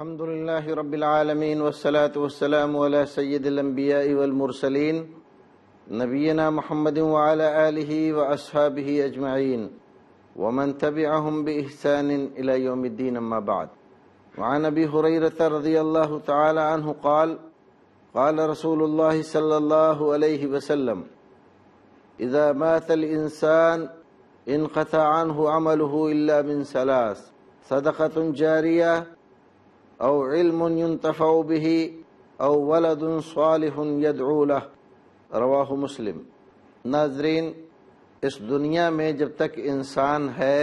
الحمد لله رب العالمين والصلاة والسلام على سيد الأنبياء والمرسلين نبينا محمد وعلى آله وأصحابه أجمعين ومن تبعهم بإحسان إلى يوم الدين أما بعد. وعن أبي هريرة رضي الله تعالى عنه قال قال رسول الله صلى الله عليه وسلم إذا مات الإنسان انقطع عنه عمله إلا من ثلاث: صدقة جارية او علم ينتفع به او ولد صالح يدعو له. رواہ مسلم. ناظرین، اس دنیا میں جب تک انسان ہے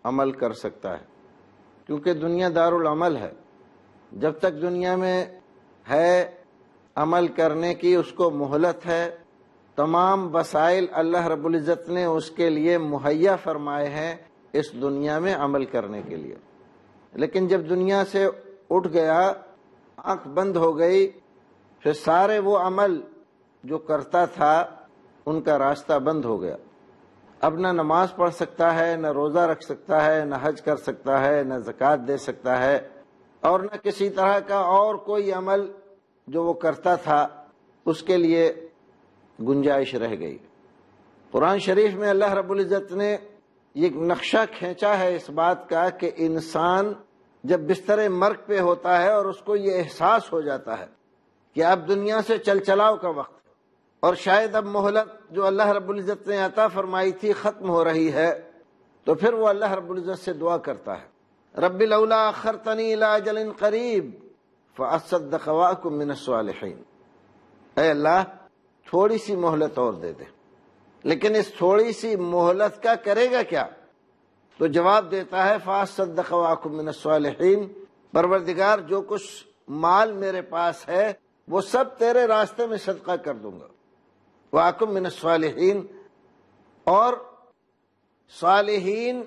عمل کر سکتا ہے، کیونکہ دنیا دار العمل ہے. جب تک دنیا میں ہے عمل کرنے کی اس کو مہلت ہے. تمام وسائل اللہ رب العزت نے اس کے لیے مہیا فرمائے ہیں اس دنیا میں عمل کرنے کے لیے. لیکن جب دنیا سے اٹھ گیا، آنکھ بند ہو گئی، پھر سارے وہ عمل جو کرتا تھا ان کا راستہ بند ہو گیا. اب نہ نماز پڑھ سکتا ہے، نہ روزہ رکھ سکتا ہے، نہ حج کر سکتا ہے، نہ زکوٰۃ دے سکتا ہے، اور نہ کسی طرح کا اور کوئی عمل جو وہ کرتا تھا اس کے لیے گنجائش رہ گئی. قرآن شریف میں اللہ رب العزت نے یہ نقشہ کھینچا ہے اس بات کا کہ انسان جب بستر مرگ پہ ہوتا ہے اور اس کو یہ احساس ہو جاتا ہے کہ اب دنیا سے چل چلاؤ کا وقت ہے اور شاید اب مہلت جو اللہ رب العزت نے عطا فرمائی تھی ختم ہو رہی ہے، تو پھر وہ اللہ رب العزت سے دعا کرتا ہے: رب لولا اخرتنی الی اجل قریب فاصدق واکن من الصالحین. اے اللہ، تھوڑی سی مہلت اور دے دے. لیکن اس تھوڑی سی مہلت کا کرے گا کیا؟ تو جواب دیتا ہے: فاصدق واکن من الصالحین. پروردگار، جو کچھ مال میرے پاس ہے وہ سب تیرے راستے میں صدقہ کر دوں گا. واکن من الصالحین، اور صالحین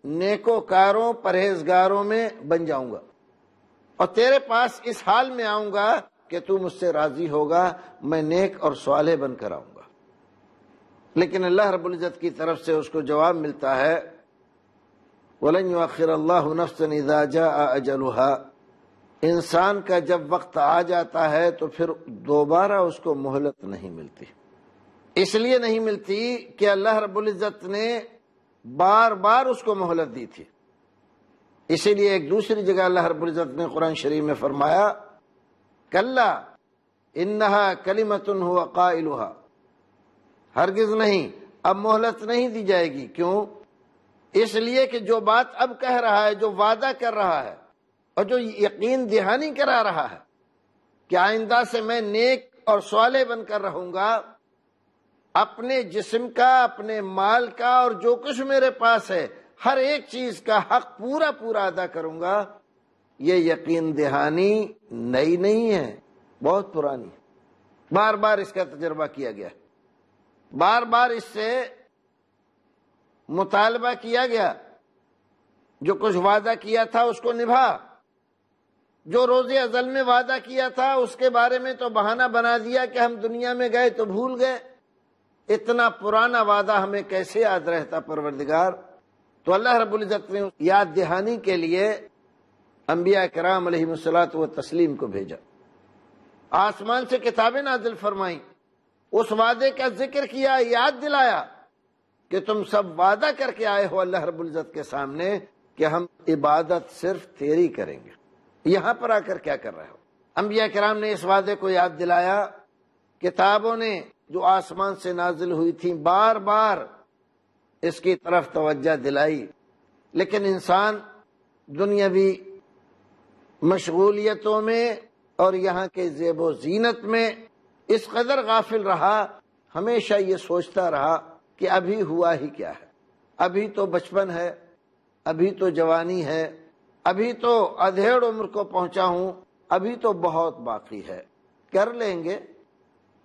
نیکوکاروں پرہیزگاروں میں بن جاؤں گا، اور تیرے پاس اس حال میں آؤں گا کہ تو مجھ سے راضی ہوگا، میں نیک اور صالح بن کر آؤں گا. لیکن اللہ رب العزت کی طرف سے اس کو جواب ملتا ہے: وَلَنْ يُؤَخِّرَ اللَّهُ نَفْسًا إِذَا جَاءَ أَجَلُهَا. انسان کا جب وقت آ جاتا ہے تو پھر دوبارہ اس کو مہلت نہیں ملتی. اس لیے نہیں ملتی کہ اللہ رب العزت نے بار بار اس کو مہلت دی تھی. اسی لیے ایک دوسری جگہ اللہ رب العزت نے قرآن شریف میں فرمایا: کلا انہا کلمۃ هو قائلها. ہرگز نہیں، اب مہلت نہیں دی جائے گی. کیوں؟ اس لیے کہ جو بات اب کہہ رہا ہے، جو وعدہ کر رہا ہے اور جو یقین دہانی کرا رہا ہے کہ آئندہ سے میں نیک اور صالح بن کر رہوں گا، اپنے جسم کا، اپنے مال کا، اور جو کچھ میرے پاس ہے ہر ایک چیز کا حق پورا پورا ادا کروں گا، یہ یقین دہانی نئی نہیں ہے، بہت پرانی ہے. بار بار اس کا تجربہ کیا گیا، بار بار اس سے مطالبہ کیا گیا. جو کچھ وعدہ کیا تھا اس کو نبھا، جو روز ازل میں وعدہ کیا تھا اس کے بارے میں تو بہانہ بنا دیا کہ ہم دنیا میں گئے تو بھول گئے. اتنا پرانا وعدہ ہمیں کیسے یاد رہتا پروردگار؟ تو اللہ رب العزت نے یاد دہانی کے لیے انبیاء کرام علیہم الصلاۃ والتسلیم کو بھیجا، آسمان سے کتابیں نازل فرمائیں، اس وعدے کا ذکر کیا، یاد دلایا کہ تم سب وعدہ کر کے آئے ہو اللہ رب العزت کے سامنے کہ ہم عبادت صرف تیری کریں گے. یہاں پر آ کر کیا کر رہے ہو؟ انبیاء کرام نے اس وعدے کو یاد دلایا. کتابوں نے جو آسمان سے نازل ہوئی تھیں بار بار اس کی طرف توجہ دلائی. لیکن انسان دنیاوی مشغولیتوں میں اور یہاں کے زیب و زینت میں اس قدر غافل رہا، ہمیشہ یہ سوچتا رہا کہ ابھی ہوا ہی کیا ہے، ابھی تو بچپن ہے، ابھی تو جوانی ہے، ابھی تو ادھیڑ عمر کو پہنچا ہوں، ابھی تو بہت باقی ہے. کر لیں گے،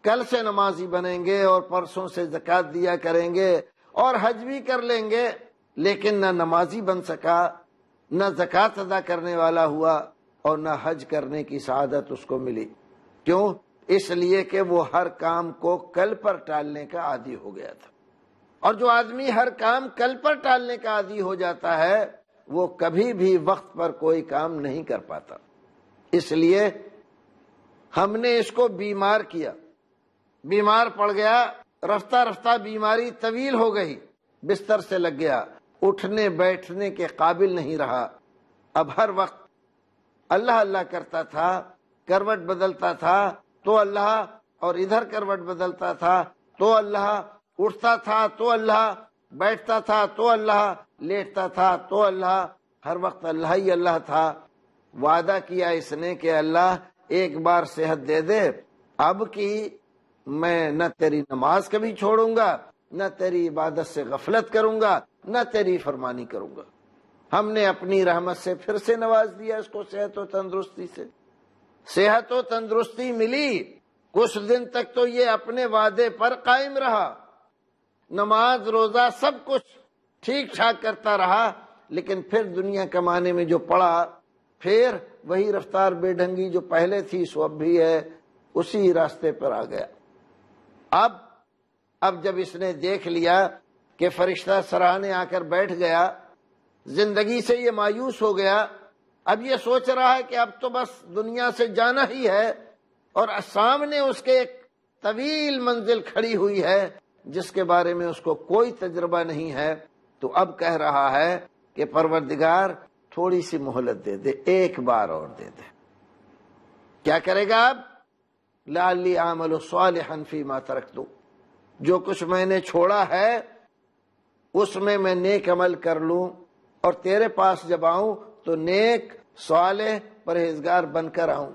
کل سے نمازی بنیں گے اور پرسوں سے زکوٰۃ دیا کریں گے اور حج بھی کر لیں گے. لیکن نہ نمازی بن سکا، نہ زکوٰۃ ادا کرنے والا ہوا، اور نہ حج کرنے کی سعادت اس کو ملی. کیوں؟ اس لیے کہ وہ ہر کام کو کل پر ٹالنے کا عادی ہو گیا تھا. اور جو آدمی ہر کام کل پر ٹالنے کا عادی ہو جاتا ہے وہ کبھی بھی وقت پر کوئی کام نہیں کر پاتا۔ اس لیے ہم نے اس کو بیمار کیا، بیمار پڑ گیا، رفتہ رفتہ بیماری طویل ہو گئی، بستر سے لگ گیا، اٹھنے بیٹھنے کے قابل نہیں رہا۔ اب ہر وقت اللہ اللہ کرتا تھا، کروٹ بدلتا تھا تو اللہ، اور ادھر کروٹ بدلتا تھا تو اللہ، اٹھتا تھا تو اللہ، بیٹھتا تھا تو اللہ، لیٹتا تھا تو اللہ، ہر وقت اللہ ہی اللہ تھا۔ وعدہ کیا اس نے کہ اللہ ایک بار صحت دے دے، اب کی میں نہ تیری نماز کبھی چھوڑوں گا، نہ تیری عبادت سے غفلت کروں گا، نہ تیری فرمانی کروں گا۔ ہم نے اپنی رحمت سے پھر سے نواز دیا اس کو صحت و تندرستی سے، صحت و تندرستی ملی۔ کچھ دن تک تو یہ اپنے وعدے پر قائم رہا، نماز روزہ سب کچھ ٹھیک ٹھاک کرتا رہا، لیکن پھر دنیا کمانے میں جو پڑا، پھر وہی رفتار بے ڈھنگی جو پہلے تھی سو اب بھی ہے، اسی راستے پر آ گیا۔ اب جب اس نے دیکھ لیا کہ فرشتہ سراہنے آ کر بیٹھ گیا، زندگی سے یہ مایوس ہو گیا، اب یہ سوچ رہا ہے کہ اب تو بس دنیا سے جانا ہی ہے، اور سامنے اس کے ایک طویل منزل کھڑی ہوئی ہے جس کے بارے میں اس کو کوئی تجربہ نہیں ہے۔ تو اب کہہ رہا ہے کہ پروردگار تھوڑی سی مہلت دے دے، ایک بار اور دے دے۔ کیا کرے گا اب؟ لعلی اعمل صالحا فیما ترکت، جو کچھ میں نے چھوڑا ہے اس میں نیک عمل کر لوں، اور تیرے پاس جب آؤں تو نیک صالح پرہیزگار بن کر آؤں۔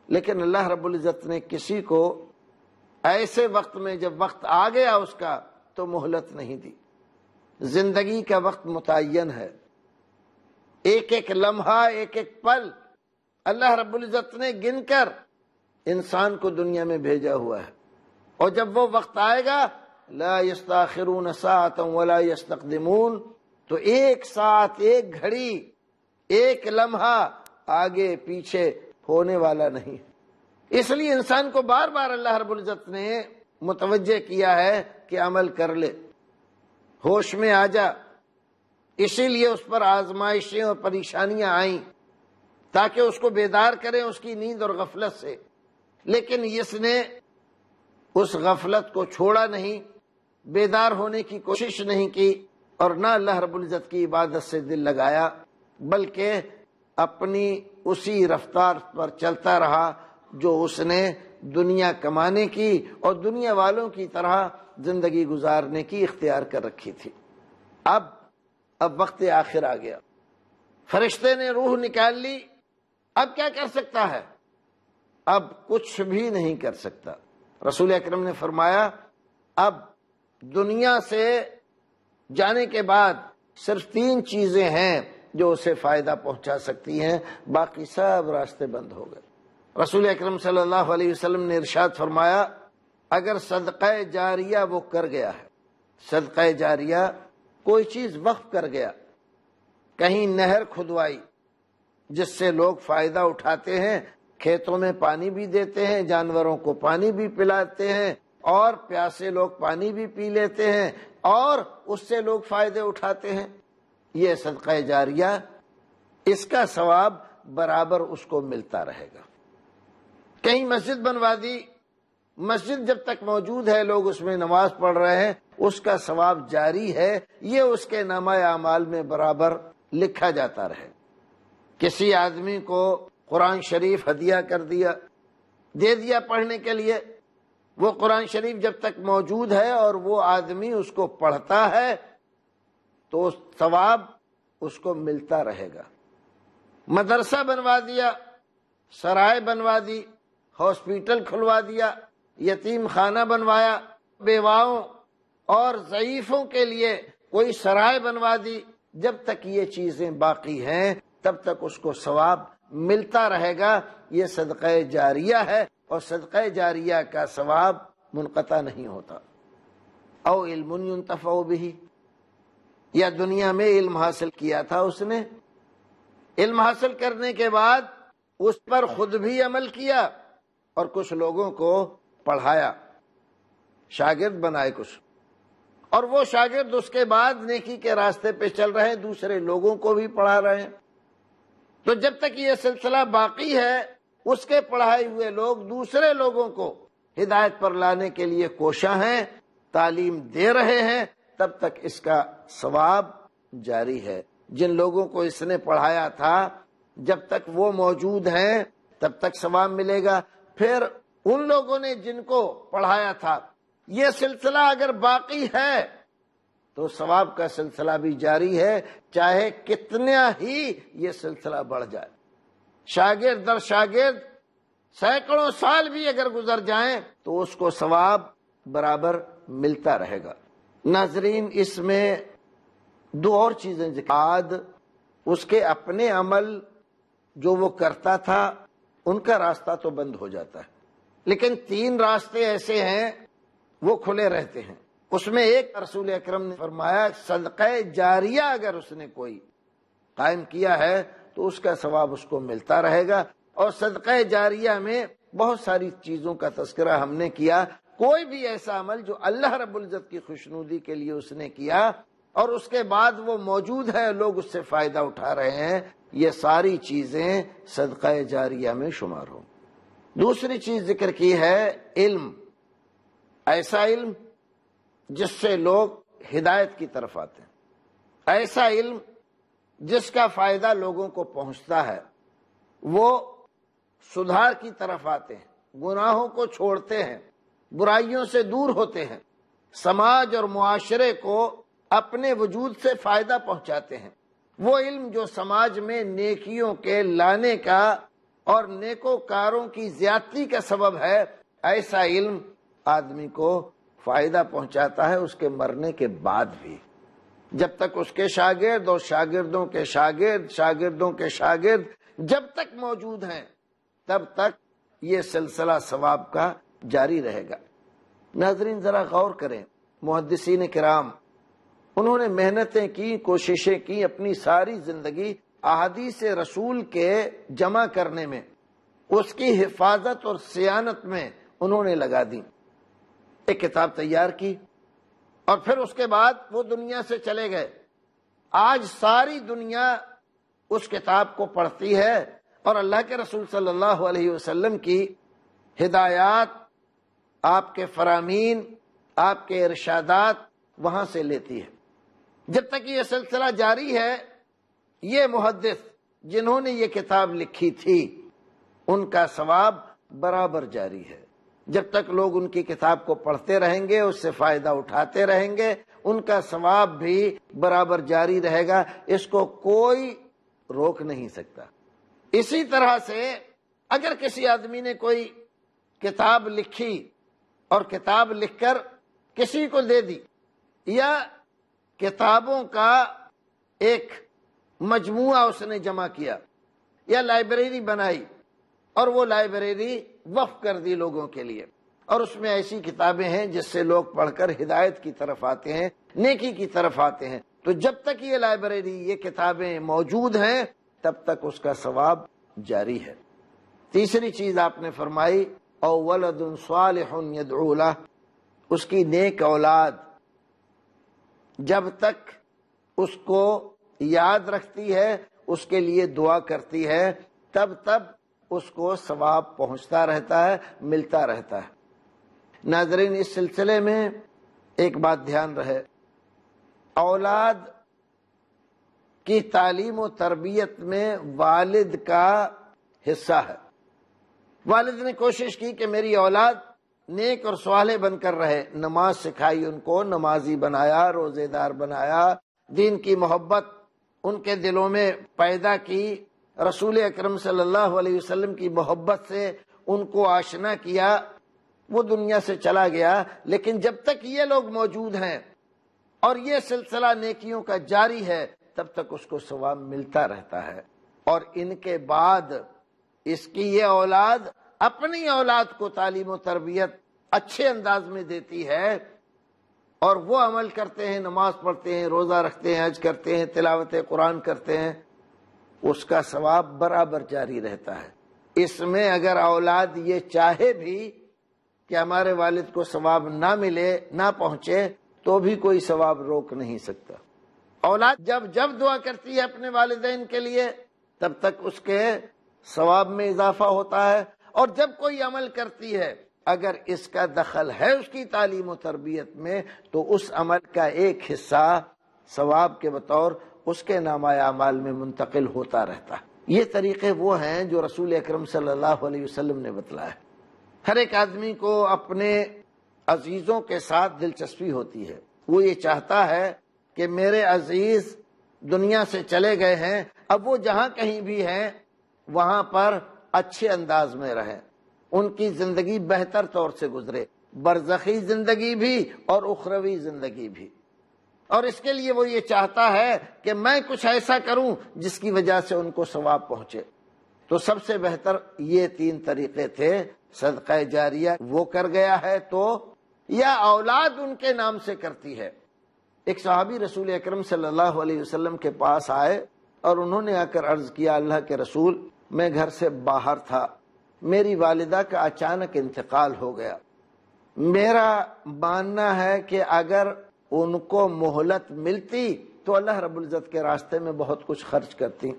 لیکن اللہ رب العزت نے کسی کو ایسے وقت میں جب وقت آ گیا اس کا تو مہلت نہیں دی۔ زندگی کا وقت متعین ہے، ایک ایک لمحہ، ایک ایک پل اللہ رب العزت نے گن کر انسان کو دنیا میں بھیجا ہوا ہے، اور جب وہ وقت آئے گا لا یستاخرون ساعۃ ولا یستقدمون، تو ایک ساتھ، ایک گھڑی، ایک لمحہ آگے پیچھے ہونے والا نہیں۔ اس لیے انسان کو بار بار اللہ رب العزت نے متوجہ کیا ہے کہ عمل کر لے، ہوش میں آ جا۔ اسی لیے اس پر آزمائشیں اور پریشانیاں آئیں تاکہ اس کو بیدار کریں اس کی نیند اور غفلت سے، لیکن اس نے اس غفلت کو چھوڑا نہیں، بیدار ہونے کی کوشش نہیں کی، اور نہ اللہ رب العزت کی عبادت سے دل لگایا، بلکہ اپنی اسی رفتار پر چلتا رہا جو اس نے دنیا کمانے کی اور دنیا والوں کی طرح زندگی گزارنے کی اختیار کر رکھی تھی۔ اب وقت آخر آ گیا، فرشتے نے روح نکال لی، اب کیا کر سکتا ہے؟ اب کچھ بھی نہیں کر سکتا۔ رسول اکرم نے فرمایا اب دنیا سے جانے کے بعد صرف 3 چیزیں ہیں جو اسے فائدہ پہنچا سکتی ہیں، باقی سب راستے بند ہو گئے۔ رسول اکرم صلی اللہ علیہ وسلم نے ارشاد فرمایا اگر صدقہ جاریہ وہ کر گیا ہے، صدقہ جاریہ کوئی چیز وقف کر گیا، کہیں نہر کھدوائی جس سے لوگ فائدہ اٹھاتے ہیں، کھیتوں میں پانی بھی دیتے ہیں، جانوروں کو پانی بھی پلاتے ہیں، اور پیاسے لوگ پانی بھی پی لیتے ہیں، اور اس سے لوگ فائدے اٹھاتے ہیں، یہ صدقہ جاریہ، اس کا ثواب برابر اس کو ملتا رہے گا۔ کہیں مسجد بنوا دی، مسجد جب تک موجود ہے، لوگ اس میں نماز پڑھ رہے ہیں، اس کا ثواب جاری ہے، یہ اس کے نامہ اعمال میں برابر لکھا جاتا رہے۔ کسی آدمی کو قرآن شریف ہدیہ کر دیا، دے دیا پڑھنے کے لیے، وہ قرآن شریف جب تک موجود ہے اور وہ آدمی اس کو پڑھتا ہے تو ثواب اس کو ملتا رہے گا۔ مدرسہ بنوا دیا، سرائے بنوا دی، ہاسپیٹل کھلوا دیا، یتیم خانہ بنوایا، بیواؤں اور ضعیفوں کے لیے کوئی سرائے بنوا دی، جب تک یہ چیزیں باقی ہیں تب تک اس کو ثواب ملتا رہے گا۔ یہ صدقہ جاریہ ہے، اور صدقہ جاریہ کا ثواب منقطع نہیں ہوتا۔ او علم ينتفع به، یا دنیا میں علم حاصل کیا تھا اس نے، علم حاصل کرنے کے بعد اس پر خود بھی عمل کیا اور کچھ لوگوں کو پڑھایا، شاگرد بنائے کچھ، اور وہ شاگرد اس کے بعد نیکی کے راستے پہ چل رہے ہیں، دوسرے لوگوں کو بھی پڑھا رہے ہیں۔ تو جب تک یہ سلسلہ باقی ہے، اس کے پڑھائے ہوئے لوگ دوسرے لوگوں کو ہدایت پر لانے کے لیے کوشاں ہیں، تعلیم دے رہے ہیں، تب تک اس کا ثواب جاری ہے۔ جن لوگوں کو اس نے پڑھایا تھا جب تک وہ موجود ہیں تب تک ثواب ملے گا۔ پھر ان لوگوں نے جن کو پڑھایا تھا، یہ سلسلہ اگر باقی ہے تو ثواب کا سلسلہ بھی جاری ہے، چاہے کتنا ہی یہ سلسلہ بڑھ جائے۔ شاگرد در شاگرد سینکڑوں سال بھی اگر گزر جائیں تو اس کو ثواب برابر ملتا رہے گا۔ ناظرین، اس میں دو اور چیزیں ذکر، اس کے اپنے عمل جو وہ کرتا تھا ان کا راستہ تو بند ہو جاتا ہے، لیکن 3 راستے ایسے ہیں وہ کھلے رہتے ہیں۔ اس میں ایک رسول اکرم نے فرمایا صدقہ جاریہ اگر اس نے کوئی قائم کیا ہے تو اس کا ثواب اس کو ملتا رہے گا۔ اور صدقہ جاریہ میں بہت ساری چیزوں کا تذکرہ ہم نے کیا۔ کوئی بھی ایسا عمل جو اللہ رب العزت کی خوشنودی کے لیے اس نے کیا اور اس کے بعد وہ موجود ہے، لوگ اس سے فائدہ اٹھا رہے ہیں، یہ ساری چیزیں صدقہ جاریہ میں شمار ہوں۔ دوسری چیز ذکر کی ہے علم، ایسا علم جس سے لوگ ہدایت کی طرف آتے ہیں، ایسا علم جس کا فائدہ لوگوں کو پہنچتا ہے، وہ سدھار کی طرف آتے ہیں، گناہوں کو چھوڑتے ہیں، برائیوں سے دور ہوتے ہیں، سماج اور معاشرے کو اپنے وجود سے فائدہ پہنچاتے ہیں۔ وہ علم جو سماج میں نیکیوں کے لانے کا اور نیکوکاروں کی زیادتی کا سبب ہے، ایسا علم آدمی کو فائدہ پہنچاتا ہے اس کے مرنے کے بعد بھی۔ جب تک اس کے شاگرد اور شاگردوں کے شاگرد، شاگردوں کے شاگرد جب تک موجود ہیں تب تک یہ سلسلہ ثواب کا جاری رہے گا۔ ناظرین، ذرا غور کریں، محدثین کرام انہوں نے محنتیں کی، کوششیں کی، اپنی ساری زندگی احادیث رسول کے جمع کرنے میں، اس کی حفاظت اور صیانت میں انہوں نے لگا دی۔ ایک کتاب تیار کی اور پھر اس کے بعد وہ دنیا سے چلے گئے۔ آج ساری دنیا اس کتاب کو پڑھتی ہے اور اللہ کے رسول صلی اللہ علیہ وسلم کی ہدایات، آپ کے فرامین، آپ کے ارشادات وہاں سے لیتی ہے۔ جب تک یہ سلسلہ جاری ہے، یہ محدث جنہوں نے یہ کتاب لکھی تھی ان کا ثواب برابر جاری ہے۔ جب تک لوگ ان کی کتاب کو پڑھتے رہیں گے، اس سے فائدہ اٹھاتے رہیں گے، ان کا ثواب بھی برابر جاری رہے گا، اس کو کوئی روک نہیں سکتا۔ اسی طرح سے اگر کسی آدمی نے کوئی کتاب لکھی اور کتاب لکھ کر کسی کو دے دی، یا کتابوں کا ایک مجموعہ اس نے جمع کیا، یا لائبریری بنائی اور وہ لائبریری وقف کر دی لوگوں کے لیے، اور اس میں ایسی کتابیں ہیں جس سے لوگ پڑھ کر ہدایت کی طرف آتے ہیں، نیکی کی طرف آتے ہیں، تو جب تک یہ لائبریری، یہ کتابیں موجود ہیں تب تک اس کا ثواب جاری ہے۔ تیسری چیز آپ نے فرمائی او ولد صالح یدعو لہ، اس کی نیک اولاد جب تک اس کو یاد رکھتی ہے، اس کے لیے دعا کرتی ہے، تب اس کو ثواب پہنچتا رہتا ہے، ملتا رہتا ہے۔ ناظرین، اس سلسلے میں ایک بات دھیان رہے، اولاد کی تعلیم و تربیت میں والد کا حصہ ہے۔ والد نے کوشش کی کہ میری اولاد نیک اور صالح بن کر رہے، نماز سکھائی، ان کو نمازی بنایا، روزے دار بنایا، دین کی محبت ان کے دلوں میں پیدا کی، رسول اکرم صلی اللہ علیہ وسلم کی محبت سے ان کو آشنا کیا۔ وہ دنیا سے چلا گیا، لیکن جب تک یہ لوگ موجود ہیں اور یہ سلسلہ نیکیوں کا جاری ہے تب تک اس کو ثواب ملتا رہتا ہے۔ اور ان کے بعد اس کی یہ اولاد اپنی اولاد کو تعلیم و تربیت اچھے انداز میں دیتی ہے، اور وہ عمل کرتے ہیں، نماز پڑھتے ہیں، روزہ رکھتے ہیں، حج کرتے ہیں، تلاوت قرآن کرتے ہیں، اس کا ثواب برابر جاری رہتا ہے۔ اس میں اگر اولاد یہ چاہے بھی کہ ہمارے والد کو ثواب نہ ملے، نہ پہنچے، تو بھی کوئی ثواب روک نہیں سکتا۔ اولاد جب جب دعا کرتی ہے اپنے والدین کے لیے تب تک اس کے ثواب میں اضافہ ہوتا ہے، اور جب کوئی عمل کرتی ہے اگر اس کا دخل ہے اس کی تعلیم و تربیت میں تو اس عمل کا ایک حصہ ثواب کے بطور اس کے نامہ اعمال میں منتقل ہوتا رہتا ہے۔ یہ طریقے وہ ہیں جو رسول اکرم صلی اللہ علیہ وسلم نے بتلایا۔ ہر ایک آدمی کو اپنے عزیزوں کے ساتھ دلچسپی ہوتی ہے، وہ یہ چاہتا ہے کہ میرے عزیز دنیا سے چلے گئے ہیں، اب وہ جہاں کہیں بھی ہیں وہاں پر اچھے انداز میں رہیں، ان کی زندگی بہتر طور سے گزرے، برزخی زندگی بھی اور اخروی زندگی بھی، اور اس کے لیے وہ یہ چاہتا ہے کہ میں کچھ ایسا کروں جس کی وجہ سے ان کو ثواب پہنچے۔ تو سب سے بہتر یہ 3 طریقے تھے، صدقہ جاریہ وہ کر گیا ہے تو، یا اولاد ان کے نام سے کرتی ہے۔ ایک صحابی رسول اکرم صلی اللہ علیہ وسلم کے پاس آئے اور انہوں نے آ کر عرض کیا، اللہ کے رسول میں گھر سے باہر تھا، میری والدہ کا اچانک انتقال ہو گیا، میرا ماننا ہے کہ اگر ان کو مہلت ملتی تو اللہ رب العزت کے راستے میں بہت کچھ خرچ کرتی،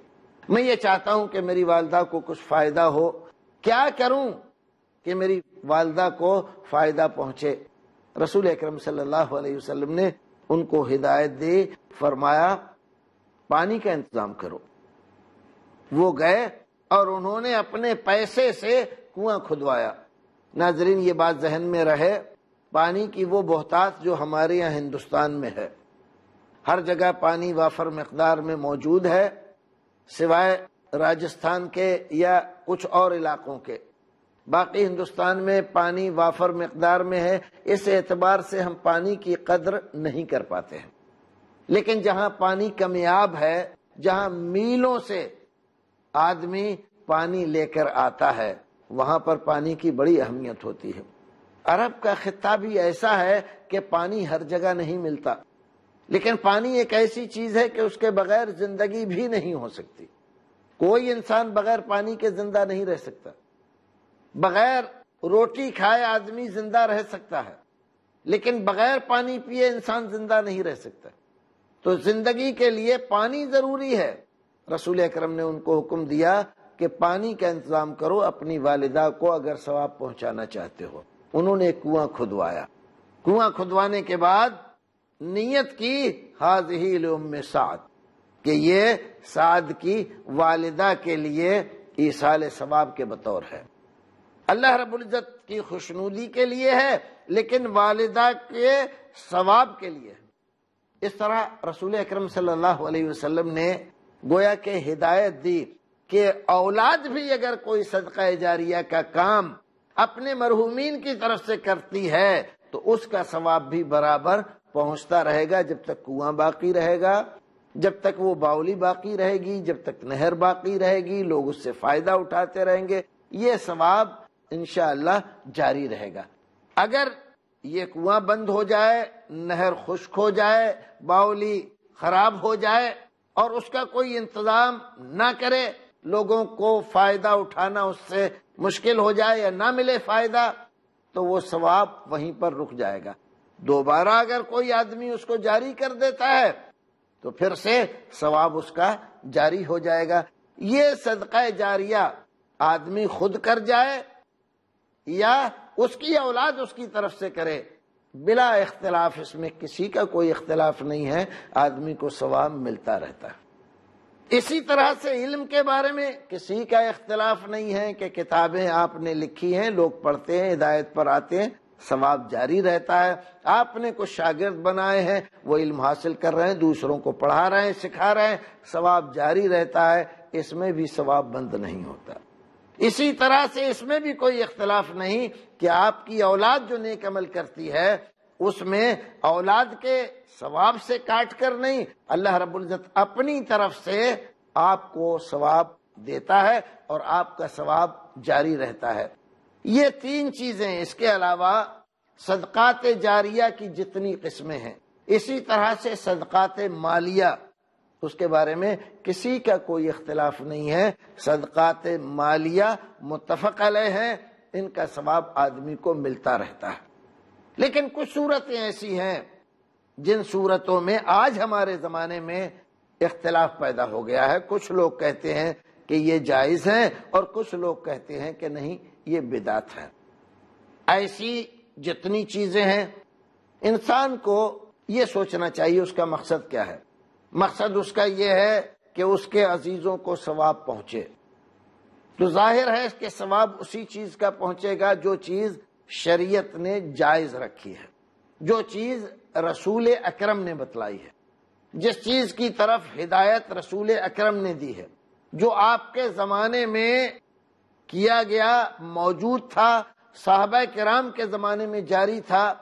میں یہ چاہتا ہوں کہ میری والدہ کو کچھ فائدہ ہو، کیا کروں کہ میری والدہ کو فائدہ پہنچے؟ رسول اکرم صلی اللہ علیہ وسلم نے ان کو ہدایت دی، فرمایا پانی کا انتظام کرو۔ وہ گئے اور انہوں نے اپنے پیسے سے کنواں کھدوایا۔ ناظرین یہ بات ذہن میں رہے، پانی کی وہ بہتات جو ہمارے یہاں ہندوستان میں ہے، ہر جگہ پانی وافر مقدار میں موجود ہے سوائے راجستھان کے یا کچھ اور علاقوں کے، باقی ہندوستان میں پانی وافر مقدار میں ہے، اس اعتبار سے ہم پانی کی قدر نہیں کر پاتے ہیں۔ لیکن جہاں پانی کمیاب ہے، جہاں میلوں سے آدمی پانی لے کر آتا ہے، وہاں پر پانی کی بڑی اہمیت ہوتی ہے۔ عرب کا خطہ بھی ایسا ہے کہ پانی ہر جگہ نہیں ملتا، لیکن پانی ایک ایسی چیز ہے کہ اس کے بغیر زندگی بھی نہیں ہو سکتی۔ کوئی انسان بغیر پانی کے زندہ نہیں رہ سکتا، بغیر روٹی کھائے آدمی زندہ رہ سکتا ہے، لیکن بغیر پانی پیے انسان زندہ نہیں رہ سکتا۔ تو زندگی کے لیے پانی ضروری ہے۔ رسول اکرم نے ان کو حکم دیا کہ پانی کا انتظام کرو اپنی والدہ کو اگر ثواب پہنچانا چاہتے ہو۔ انہوں نے کنواں کھدوایا، کنواں کھدوانے کے بعد نیت کی ہذہ لام سعد کہ یہ سعد کی والدہ کے لیے ایصال ثواب کے بطور ہے، اللہ رب العزت کی خوشنودی کے لیے ہے، لیکن والدہ کے ثواب کے لیے ہے۔ اس طرح رسول اکرم صلی اللہ علیہ وسلم نے گویا کہ ہدایت دی کہ اولاد بھی اگر کوئی صدقہ جاریہ کا کام اپنے مرحومین کی طرف سے کرتی ہے تو اس کا ثواب بھی برابر پہنچتا رہے گا، جب تک کنواں باقی رہے گا، جب تک وہ باولی باقی رہے گی، جب تک نہر باقی رہے گی، لوگ اس سے فائدہ اٹھاتے رہیں گے، یہ ثواب انشاءاللہ جاری رہے گا۔ اگر یہ کنواں بند ہو جائے، نہر خشک ہو جائے، باولی خراب ہو جائے اور اس کا کوئی انتظام نہ کرے، لوگوں کو فائدہ اٹھانا اس سے مشکل ہو جائے یا نہ ملے فائدہ، تو وہ ثواب وہیں پر رک جائے گا۔ دوبارہ اگر کوئی آدمی اس کو جاری کر دیتا ہے تو پھر سے ثواب اس کا جاری ہو جائے گا۔ یہ صدقہ جاریہ آدمی خود کر جائے یا اس کی اولاد اس کی طرف سے کرے، بلا اختلاف، اس میں کسی کا کوئی اختلاف نہیں ہے، آدمی کو ثواب ملتا رہتا ہے۔ اسی طرح سے علم کے بارے میں کسی کا اختلاف نہیں ہے کہ کتابیں آپ نے لکھی ہیں، لوگ پڑھتے ہیں، ہدایت پر آتے ہیں، ثواب جاری رہتا ہے۔ آپ نے کچھ شاگرد بنائے ہیں، وہ علم حاصل کر رہے ہیں، دوسروں کو پڑھا رہے ہیں، سکھا رہے ہیں، ثواب جاری رہتا ہے، اس میں بھی ثواب بند نہیں ہوتا۔ اسی طرح سے اس میں بھی کوئی اختلاف نہیں کہ آپ کی اولاد جو نیک عمل کرتی ہے اس میں اولاد کے ثواب سے کاٹ کر نہیں، اللہ رب العزت اپنی طرف سے آپ کو ثواب دیتا ہے اور آپ کا ثواب جاری رہتا ہے۔ یہ 3 چیزیں، اس کے علاوہ صدقات جاریہ کی جتنی قسمیں ہیں، اسی طرح سے صدقات مالیہ، اس کے بارے میں کسی کا کوئی اختلاف نہیں ہے۔ صدقات مالیہ متفق علیہ ہیں، ان کا ثواب آدمی کو ملتا رہتا ہے۔ لیکن کچھ صورتیں ایسی ہیں جن صورتوں میں آج ہمارے زمانے میں اختلاف پیدا ہو گیا ہے۔ کچھ لوگ کہتے ہیں کہ یہ جائز ہے اور کچھ لوگ کہتے ہیں کہ نہیں یہ بدعت ہے۔ ایسی جتنی چیزیں ہیں انسان کو یہ سوچنا چاہیے اس کا مقصد کیا ہے۔ مقصد اس کا یہ ہے کہ اس کے عزیزوں کو ثواب پہنچے، تو ظاہر ہے کہ ثواب اسی چیز کا پہنچے گا جو چیز شریعت نے جائز رکھی ہے، جو چیز رسول اکرم نے بتلائی ہے، جس چیز کی طرف ہدایت رسول اکرم نے دی ہے، جو آپ کے زمانے میں کیا گیا، موجود تھا، صحابہ کرام کے زمانے میں جاری تھا،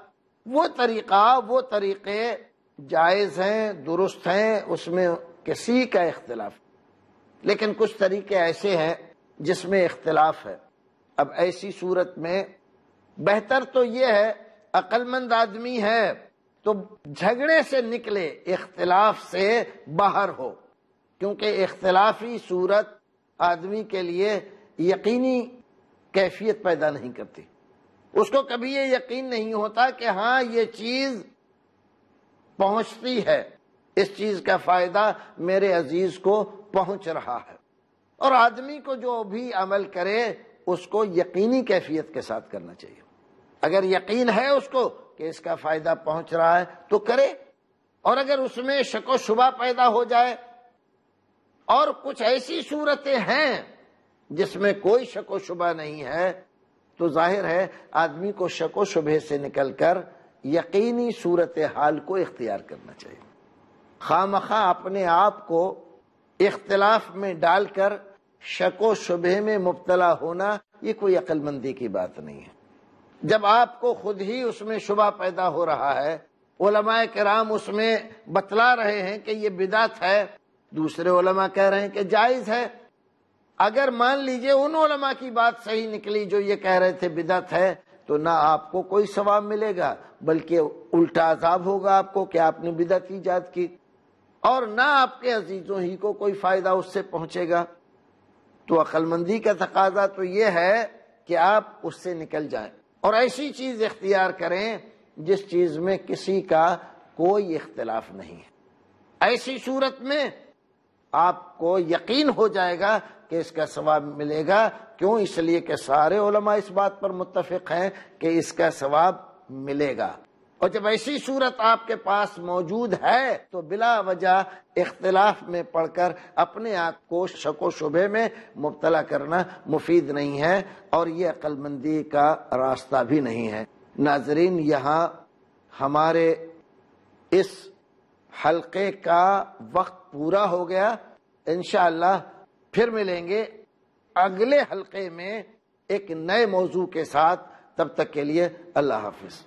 وہ طریقہ، وہ طریقے جائز ہیں، درست ہیں، اس میں کسی کا اختلاف۔ لیکن کچھ طریقے ایسے ہیں جس میں اختلاف ہے۔ اب ایسی صورت میں بہتر تو یہ ہے، عقل مند آدمی ہے تو جھگڑے سے نکلے، اختلاف سے باہر ہو، کیونکہ اختلافی صورت آدمی کے لیے یقینی کیفیت پیدا نہیں کرتی۔ اس کو کبھی یہ یقین نہیں ہوتا کہ ہاں یہ چیز پہنچتی ہے، اس چیز کا فائدہ میرے عزیز کو پہنچ رہا ہے۔ اور آدمی کو جو بھی عمل کرے اس کو یقینی کیفیت کے ساتھ کرنا چاہیے۔ اگر یقین ہے اس کو کہ اس کا فائدہ پہنچ رہا ہے تو کرے، اور اگر اس میں شک و شبہ پیدا ہو جائے اور کچھ ایسی صورتیں ہیں جس میں کوئی شک و شبہ نہیں ہے، تو ظاہر ہے آدمی کو شک و شبہ سے نکل کر یقینی صورتحال کو اختیار کرنا چاہیے۔ خواہ اپنے آپ کو اختلاف میں ڈال کر شک و شبہ میں مبتلا ہونا یہ کوئی عقل مندی کی بات نہیں ہے۔ جب آپ کو خود ہی اس میں شبہ پیدا ہو رہا ہے، علماء کرام اس میں بتلا رہے ہیں کہ یہ بدعت ہے، دوسرے علماء کہہ رہے ہیں کہ جائز ہے، اگر مان لیجئے ان علماء کی بات صحیح نکلی جو یہ کہہ رہے تھے بدعت ہے، تو نہ آپ کو کوئی ثواب ملے گا بلکہ الٹا عذاب ہوگا آپ کو کہ آپ نے بدعت ایجاد کی، اور نہ آپ کے عزیزوں ہی کو کوئی فائدہ اس سے پہنچے گا۔ تو عقل مندی کا تقاضا تو یہ ہے کہ آپ اس سے نکل جائیں اور ایسی چیز اختیار کریں جس چیز میں کسی کا کوئی اختلاف نہیں ہے۔ ایسی صورت میں آپ کو یقین ہو جائے گا کہ اس کا ثواب ملے گا۔ کیوں؟ اس لیے کہ سارے علماء اس بات پر متفق ہیں کہ اس کا ثواب ملے گا۔ اور جب ایسی صورت آپ کے پاس موجود ہے تو بلا وجہ اختلاف میں پڑھ کر اپنے آپ کو شک و شبہ میں مبتلا کرنا مفید نہیں ہے، اور یہ عقل مندی کا راستہ بھی نہیں ہے۔ ناظرین، یہاں ہمارے اس حلقے کا وقت پورا ہو گیا۔ انشاءاللہ پھر ملیں گے اگلے حلقے میں ایک نئے موضوع کے ساتھ۔ تب تک کے لیے اللہ حافظ۔